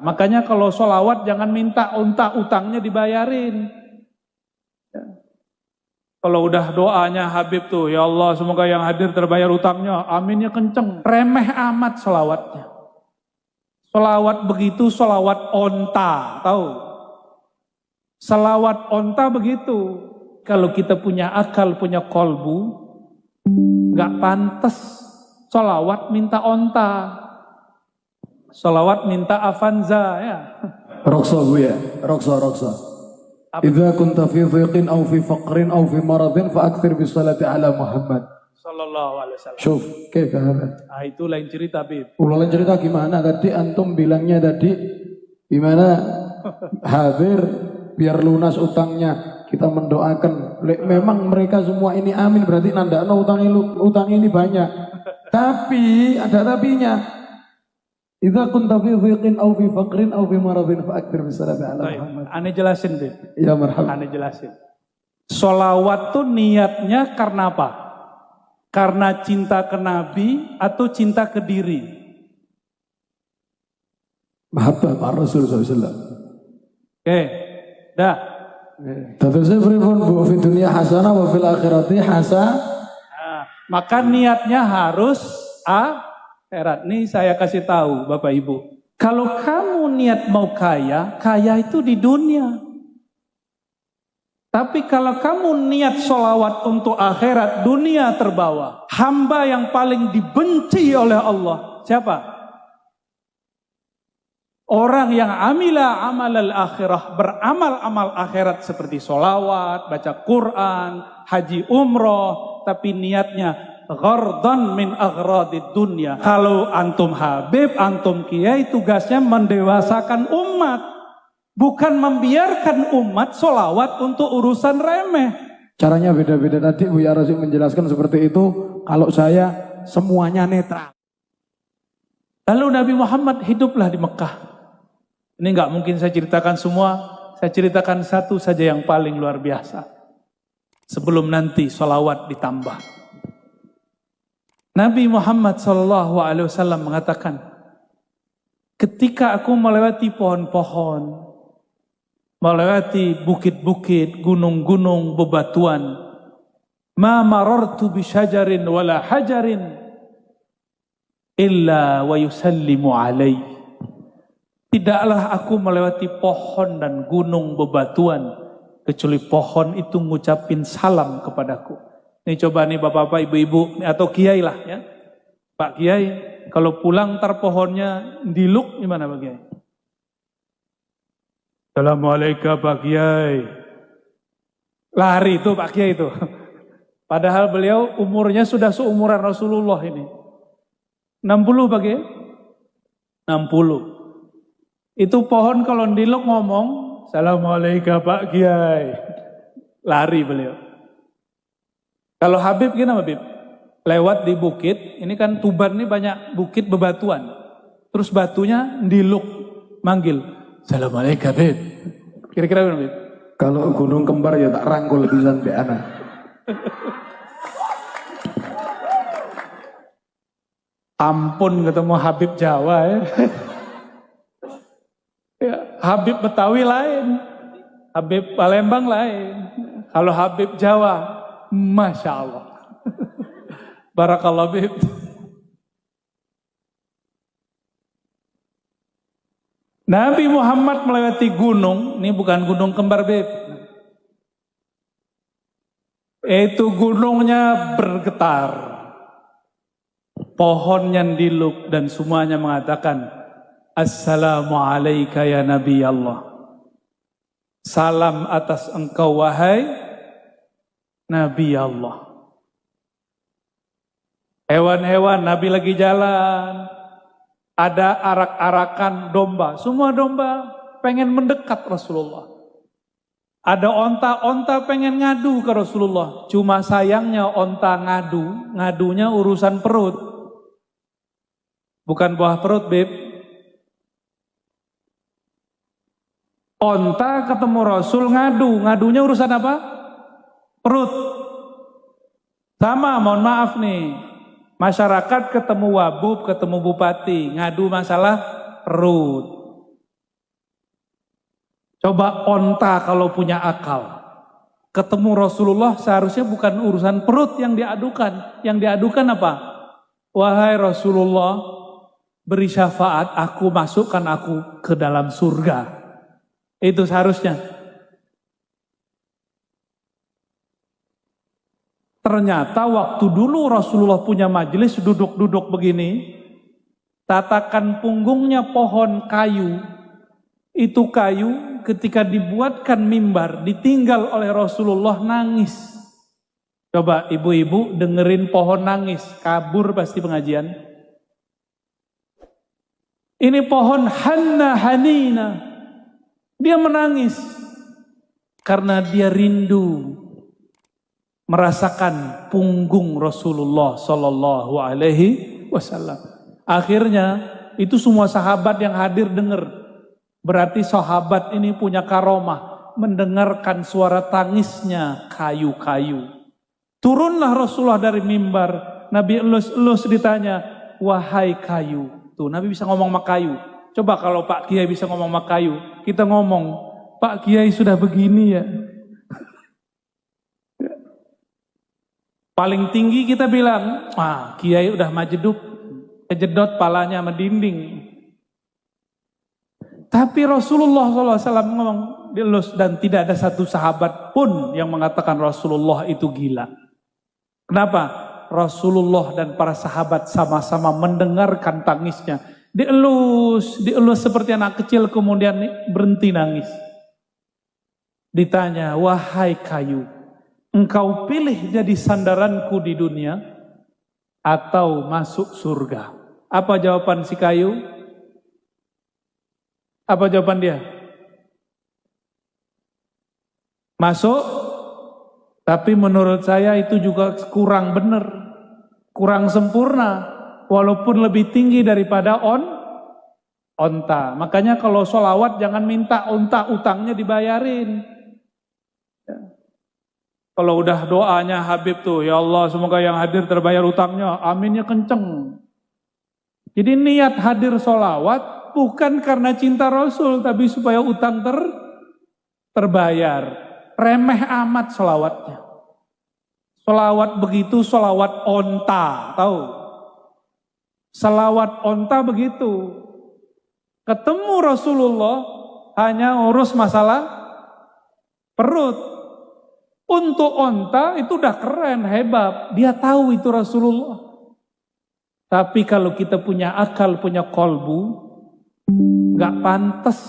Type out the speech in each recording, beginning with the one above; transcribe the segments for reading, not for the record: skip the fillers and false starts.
Makanya kalau sholawat jangan minta utangnya dibayarin. Ya. Kalau udah doanya Habib tuh, ya Allah semoga yang hadir terbayar utangnya, aminnya kenceng. Remeh amat sholawatnya. Sholawat begitu, sholawat onta, tahu? Sholawat onta begitu. Kalau kita punya akal, punya kolbu, gak pantas sholawat minta onta. Sholawat minta avanza ya. Rokso bu ya, rokso. Idza kunta fi dhiqin aw fi faqrin aw fi maradin fa'akthir bis salati ala Muhammad sallallahu alaihi wasallam. Syuf, kaifa hada? Itu lain cerita, Bib. Lain cerita gimana tadi antum bilangnya tadi gimana hadir biar lunas utangnya, kita mendoakan. Memang mereka semua ini amin berarti nandakno utang ini banyak. Tapi ada tapinya. Idza kunta fi dhiqin aw fi faqrin aw fi maradin fa'akthir bis salati ala Muhammad. Ane jelasin, Bib. Ya marhaba. Ane jelasin. Sholawat tuh niatnya karena apa? Karena cinta ke Nabi atau cinta ke diri? Mahabbah Pak Rasul SAW. Oke, dah. Terusnya pripun bu fi dunia hasanah wa fil akhirati hasanah. Nah, maka niatnya harus akhirat. Nih saya kasih tahu Bapak Ibu. Kalau kamu niat mau kaya, kaya itu di dunia. Tapi kalau kamu niat sholawat untuk akhirat, dunia terbawa. Hamba yang paling dibenci oleh Allah, siapa? Orang yang amila amal al-akhirah, beramal amal akhirat seperti sholawat, baca Quran, haji umroh, tapi niatnya ghardan min aghradid dunya. Kalau antum Habib, antum Kiai, tugasnya mendewasakan umat, bukan membiarkan umat sholawat untuk urusan remeh. Caranya beda-beda tadi Bu Ya Rasul menjelaskan seperti itu. Kalau saya semuanya netral. Lalu Nabi Muhammad hiduplah di Mekah. Ini nggak mungkin saya ceritakan semua. Saya ceritakan satu saja yang paling luar biasa. Sebelum nanti sholawat ditambah. Nabi Muhammad SAW mengatakan, ketika aku melewati pohon-pohon, melewati bukit-bukit, gunung-gunung, bebatuan, ma marartu bi syajarin wala hajarin illa wa yusallimu alaihi. Tidaklah aku melewati pohon dan gunung bebatuan kecuali pohon itu ngucapin salam kepadaku. Nih coba nih bapak-bapak, ibu-ibu atau kiai lah ya. Pak Kiai, kalau pulang ntar pohonnya diluk gimana Pak Kiai? Assalamualaikum Pak Kiai. Lari itu Pak Kiai itu. Padahal beliau umurnya sudah seumuran Rasulullah ini. 60 Pak Kiai? 60. Itu pohon kalau diluk ngomong, Assalamualaikum Pak Kiai. Lari beliau. Kalau Habib gimana Habib? Lewat di bukit, ini kan Tuban ini banyak bukit bebatuan. Terus batunya diluk, manggil, Assalamualaikum Habib. Kira-kira gimana Habib? Kalau gunung kembar ya tak rangkul pisan be anak. Ampun ketemu Habib Jawa ya. Ya, Habib Betawi lain, Habib Palembang lain. Kalau Habib Jawa, Masya Allah. Barakallah Habib. Nabi Muhammad melewati gunung, ini bukan gunung kembar Habib. Itu gunungnya bergetar. Pohonnya diluk dan semuanya mengatakan, Assalamualaikum ya Nabi Allah. Salam atas engkau wahai Nabi Allah. Hewan-hewan Nabi lagi jalan. Ada arak-arakan domba. Semua domba pengen mendekat Rasulullah. Ada onta-onta pengen ngadu ke Rasulullah. Cuma sayangnya onta ngadunya urusan perut. Bukan buah perut, Beb. Onta ketemu Rasul ngadunya urusan apa? Perut. Sama, mohon maaf nih, masyarakat ketemu wabub, ketemu bupati, ngadu masalah perut. Coba onta kalau punya akal. Ketemu Rasulullah seharusnya bukan urusan perut yang diadukan. Yang diadukan apa? Wahai Rasulullah, beri syafaat, aku masukkan aku ke dalam surga. Itu seharusnya. Ternyata waktu dulu Rasulullah punya majelis duduk-duduk begini, tatakan punggungnya pohon kayu. Itu kayu ketika dibuatkan mimbar, ditinggal oleh Rasulullah, nangis. Coba ibu-ibu dengerin pohon nangis, kabur pasti pengajian. Ini pohon Hanna Hanina. Dia menangis karena dia rindu merasakan punggung Rasulullah Sallallahu Alaihi Wasallam. Akhirnya itu semua sahabat yang hadir dengar. Berarti sahabat ini punya karomah, mendengarkan suara tangisnya kayu-kayu. Turunlah Rasulullah dari mimbar. Nabi elus-elus ditanya, wahai kayu. Tuh Nabi bisa ngomong sama kayu. Coba kalau Pak Kiai bisa ngomong sama kayu, kita ngomong, Pak Kiai sudah begini ya. Paling tinggi kita bilang, Kiai udah majeduk, kejedot palanya sama dinding. Tapi Rasulullah SAW ngomong, dielus, dan tidak ada satu sahabat pun yang mengatakan Rasulullah itu gila. Kenapa? Rasulullah dan para sahabat sama-sama mendengarkan tangisnya. Dielus seperti anak kecil, kemudian berhenti nangis. Ditanya, wahai kayu, engkau pilih jadi sandaranku di dunia atau masuk surga? Apa jawaban si kayu? Apa jawaban dia? Masuk, tapi menurut saya itu juga kurang benar, kurang sempurna, walaupun lebih tinggi daripada onta. Makanya kalau sholawat jangan minta onta utangnya dibayarin. Ya. Kalau udah doanya Habib tuh, ya Allah semoga yang hadir terbayar utangnya, aminnya kenceng. Jadi niat hadir sholawat bukan karena cinta Rasul, tapi supaya utang terbayar. Remeh amat sholawatnya. Sholawat begitu, sholawat onta, tahu? Sholawat onta begitu. Ketemu Rasulullah hanya urus masalah perut. Untuk onta itu udah keren, hebat. Dia tahu itu Rasulullah. Tapi kalau kita punya akal, punya kolbu, nggak pantas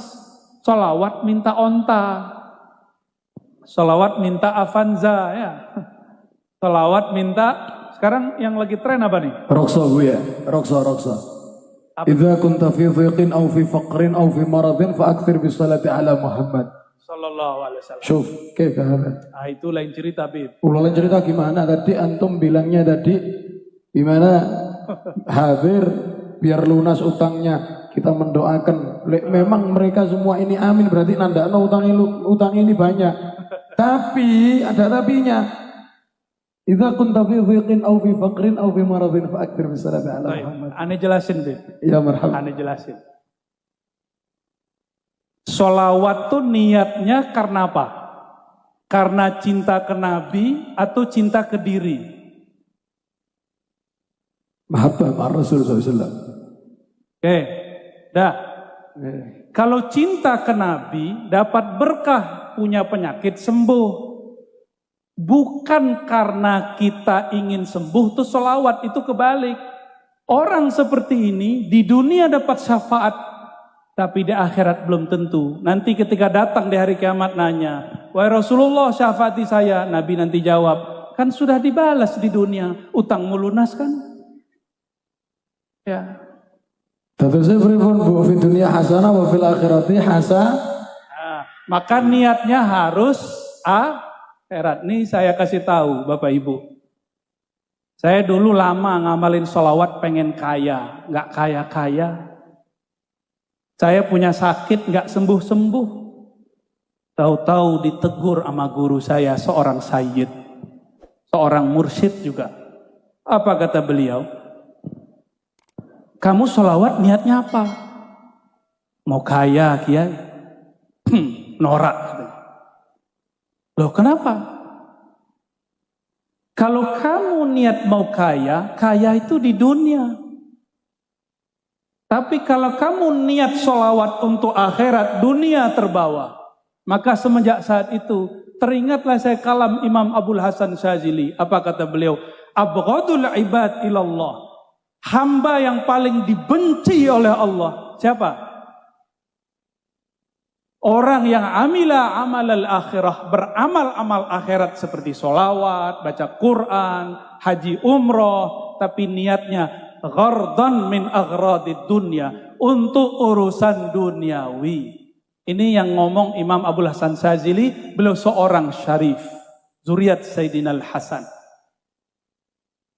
sholawat minta onta, sholawat minta Avanza ya, sholawat minta, sekarang yang lagi tren apa nih? Roksa bu ya, roksa. Idza kunta fi dhiqin aw fi faqrin aw fi maradin fa akthir bis salati ala Muhammad sallallahu alaihi wasallam. Syuf, kaifa hada? Itu lain cerita, Bib. Lain cerita gimana? Tadi antum bilangnya tadi gimana? Hadir biar lunas utangnya. Kita mendoakan, memang mereka semua ini amin, berarti nandakno utang ini banyak. Tapi ada tapinya. Idza kunta fi dhiqin aw fi faqrin aw fi maradin fa akthir bis salati ala Muhammad. Ane jelasin, Bib. Ya marhaba. Ane jelasin. Sholawat tuh niatnya karena apa? Karena cinta ke Nabi atau cinta ke diri? Mahabbah ma Rasul SAW. Oke. Dah, kalau cinta ke Nabi dapat berkah, punya penyakit sembuh. Bukan karena kita ingin sembuh tuh sholawat, itu kebalik. Orang seperti ini di dunia dapat syafaat, tapi di akhirat belum tentu. Nanti ketika datang di hari kiamat nanya, wahai Rasulullah syafaati saya, Nabi nanti jawab, kan sudah dibalas di dunia, utangmu lunas kan? Ya. Terusnya pripun bu, fi dunia hasanah wa fil akhirati hasanah. Maka niatnya harus akhirat. Nih saya kasih tahu Bapak Ibu. Saya dulu lama ngamalin sholawat pengen kaya, nggak kaya-kaya. Saya punya sakit nggak sembuh-sembuh. Tahu-tahu ditegur sama guru saya, seorang sayyid, seorang mursyid juga. Apa kata beliau? Kamu sholawat niatnya apa? Mau kaya, Kiai? Norak. Loh kenapa? Kalau kamu niat mau kaya, kaya itu di dunia. Tapi kalau kamu niat sholawat untuk akhirat, dunia terbawa. Maka semenjak saat itu, teringatlah saya kalam Imam Abul Hasan Syazili. Apa kata beliau? Abghadul ibad ilallah. Hamba yang paling dibenci oleh Allah. Siapa? Orang yang amila amal al-akhirah, beramal amal akhirat seperti sholawat, baca Quran, haji umroh, tapi niatnya ghardan min aghradid dunya, untuk urusan duniawi. Ini yang ngomong Imam Abul Hasan Syazili, beliau seorang syarif, zuriat Sayyidina Al-Hasan.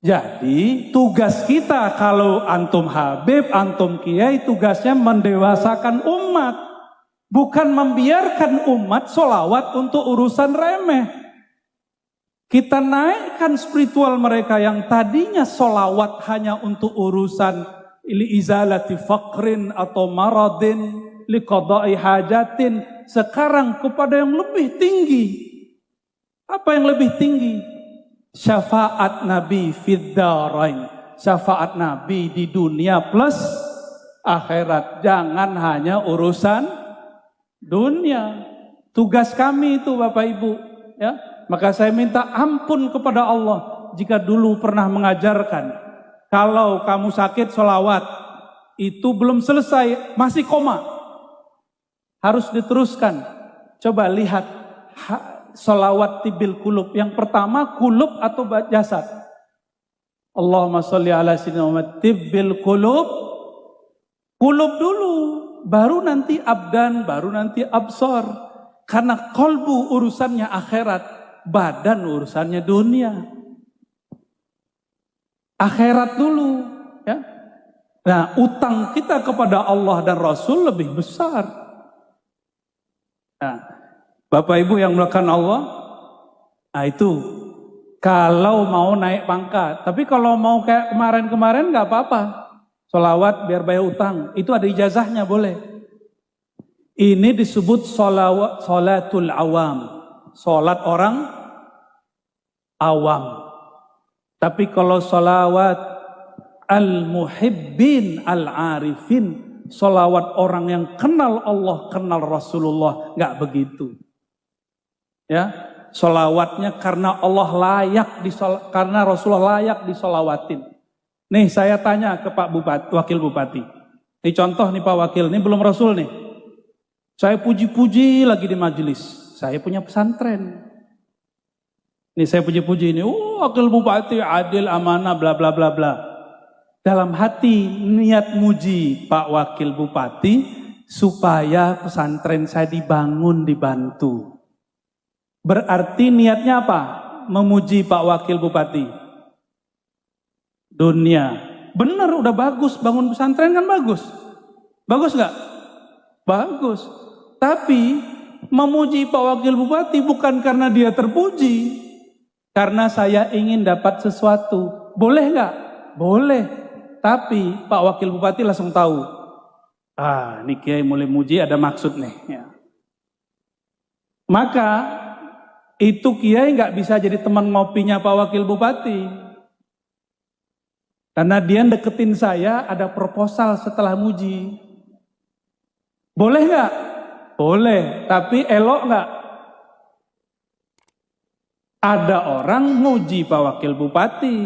Jadi tugas kita kalau antum Habib, antum Kiai, tugasnya mendewasakan umat. Bukan membiarkan umat sholawat untuk urusan remeh. Kita naikkan spiritual mereka yang tadinya sholawat hanya untuk urusan li izalati faqrin atau maradin, li qada'i hajatin. Sekarang kepada yang lebih tinggi. Apa yang lebih tinggi? Syafaat Nabi fid darain. Syafaat Nabi di dunia plus akhirat. Jangan hanya urusan dunia. Tugas kami itu Bapak Ibu, ya. Maka saya minta ampun kepada Allah jika dulu pernah mengajarkan kalau kamu sakit sholawat itu belum selesai, masih koma, harus diteruskan. Coba lihat sholawat tibil kulub. Yang pertama kulub atau jasad. Allahumma sholli ala sayyidina Muhammad. Tibil kulub, kulub dulu, baru nanti abdan, baru nanti absor. Karena kolbu urusannya akhirat, badan urusannya dunia. Akhirat dulu, ya. Nah, utang kita kepada Allah dan Rasul lebih besar. Nah, Bapak Ibu yang melakukan Allah, nah itu kalau mau naik pangkat. Tapi kalau mau kayak kemarin-kemarin nggak apa-apa. Sholawat biar bayar utang, itu ada ijazahnya, boleh. Ini disebut sholatul awam, sholat orang awam. Tapi kalau sholawat al-muhibbin al-arifin, sholawat orang yang kenal Allah, kenal Rasulullah, nggak begitu. Ya, sholawatnya karena Allah layak karena Rasulullah layak disolawatin. Nih saya tanya ke Pak Bupati, Wakil Bupati. Ini contoh nih Pak Wakil, ini belum Rasul nih. Saya puji-puji lagi di majelis. Saya punya pesantren. Ini saya puji-puji ini, Wakil Bupati adil, amanah, bla bla bla bla. Dalam hati niat muji Pak Wakil Bupati supaya pesantren saya dibangun, dibantu. Berarti niatnya apa? Memuji Pak Wakil Bupati. Dunia. Benar, udah bagus, bangun pesantren kan bagus. Bagus nggak? Bagus. Tapi memuji Pak Wakil Bupati bukan karena dia terpuji. Karena saya ingin dapat sesuatu. Boleh nggak? Boleh. Tapi Pak Wakil Bupati langsung tahu. Ah, ini Kiai mulai muji ada maksud nih. Ya. Maka itu Kiai nggak bisa jadi teman ngopinya Pak Wakil Bupati. Karena dia deketin saya ada proposal setelah muji. Boleh nggak? Boleh, tapi elok nggak? Ada orang muji Pak Wakil Bupati.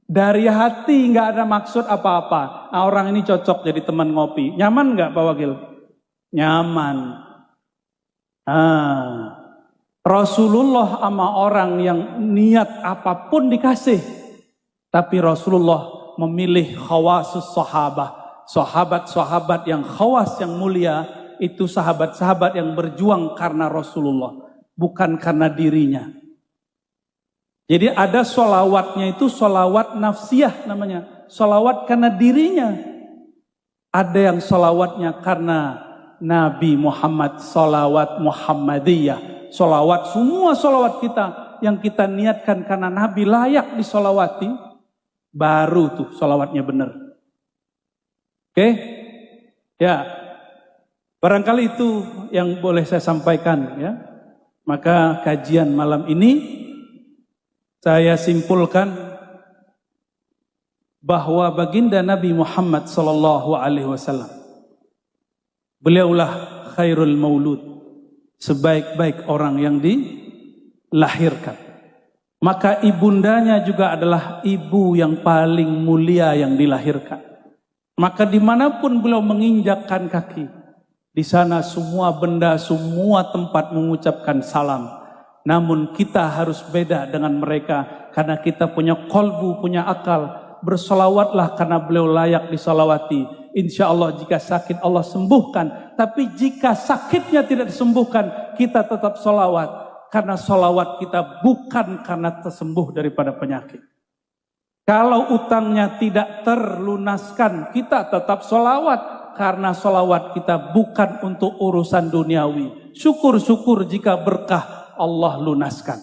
Dari hati nggak ada maksud apa-apa. Nah, orang ini cocok jadi teman ngopi. Nyaman nggak Pak Wakil? Nyaman. Rasulullah sama orang yang niat apapun dikasih. Tapi Rasulullah memilih khawasus sahabah. Sahabat-sahabat yang khawas, yang mulia, itu sahabat-sahabat yang berjuang karena Rasulullah, bukan karena dirinya. Jadi ada sholawatnya itu sholawat nafsiyah namanya. Sholawat karena dirinya. Ada yang sholawatnya karena Nabi Muhammad, sholawat Muhammadiyah. Sholawat, semua sholawat kita yang kita niatkan karena Nabi layak disolawati, baru tuh sholawatnya benar. Oke? Ya. Barangkali itu yang boleh saya sampaikan ya. Maka kajian malam ini saya simpulkan bahwa baginda Nabi Muhammad sallallahu alaihi wasallam beliaulah khairul maulud, sebaik-baik orang yang dilahirkan. Maka ibundanya juga adalah ibu yang paling mulia yang dilahirkan. Maka dimanapun beliau menginjakkan kaki, di sana semua benda, semua tempat mengucapkan salam. Namun kita harus beda dengan mereka karena kita punya kolbu, punya akal. Bersolawatlah karena beliau layak disolawati. Insya Allah jika sakit Allah sembuhkan. Tapi jika sakitnya tidak disembuhkan, kita tetap solawat. Karena solawat kita bukan karena tersembuh daripada penyakit. Kalau utangnya tidak terlunaskan, kita tetap solawat. Karena solawat kita bukan untuk urusan duniawi. Syukur-syukur jika berkah Allah lunaskan.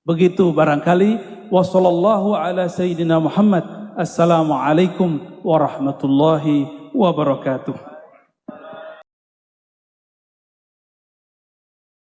Begitu barangkali. Wassallallahu ala sayyidina Muhammad. Assalamualaikum warahmatullahi wabarakatuh.